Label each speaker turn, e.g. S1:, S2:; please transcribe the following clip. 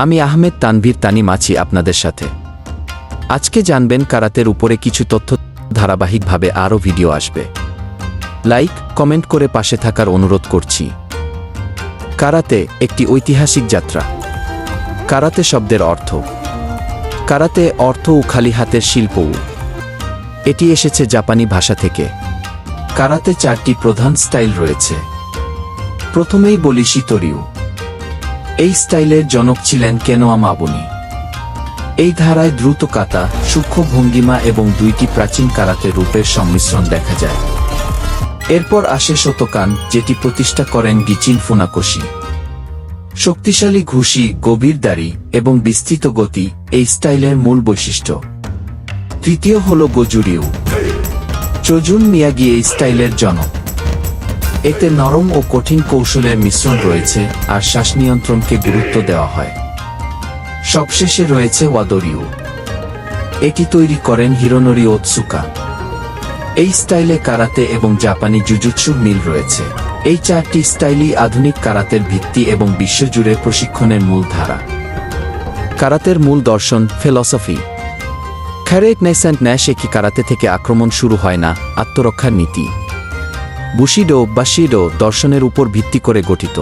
S1: আমি আহমেদ তানভীর তানিম আছি আপনাদের সাথে। আজকে জানবেন কারাতের উপরে কিছু তথ্য। ধারাবাহিকভাবে আরও ভিডিও আসবে। লাইক কমেন্ট করে পাশে থাকার অনুরোধ করছি। কারাতে একটি ঐতিহাসিক যাত্রা। কারাতে শব্দের অর্থ। কারাতে অর্থ ও খালি হাতের শিল্পও। এটি এসেছে জাপানি ভাষা থেকে। কারাতে 4টি প্রধান স্টাইল রয়েছে। প্রথমেই বলি শিতোরিউ। এই স্টাইলের জনক ছিলেন কেনো আমাবুনি। এই ধারায় দ্রুত কাতা, সূক্ষ্ম ভঙ্গিমা এবং 2টি প্রাচীন কারাতে রূপের সংমিশ্রণ দেখা যায়। এরপর আসে শোতোকান, যেটি প্রতিষ্ঠা করেন গিচিন ফুনাকোশি। শক্তিশালী ঘুষি, গভীর দাড়ি এবং বিস্তৃত গতি এই স্টাইলের মূল বৈশিষ্ট্য। তৃতীয় হল গোজুরিউ। চোজুন মিয়াগি এই স্টাইলের জনক। এতে নরম ও কঠিন কৌশলের মিশ্রণ রয়েছে আর শ্বাস নিয়ন্ত্রণকে গুরুত্ব দেওয়া হয়। সবশেষে রয়েছে ওয়াদোরিউ। এটি তৈরি করেন হিরোনোরি ওতসুকা। এই স্টাইলে কারাতে এবং জাপানি জুজুৎসুর মিল রয়েছে। এই 4টি স্টাইলই আধুনিক কারাতের ভিত্তি এবং বিশ্বজুড়ে প্রশিক্ষণের মূল ধারা। কারাতের মূল দর্শন, ফিলসফি। ক্যারেট নেসেন্ট ন্যাশেকি কারাতে থেকে আক্রমণ শুরু হয় না, আত্মরক্ষার নীতি। বুশিডো বা শিডো দর্শনের উপর ভিত্তি করে গঠিত।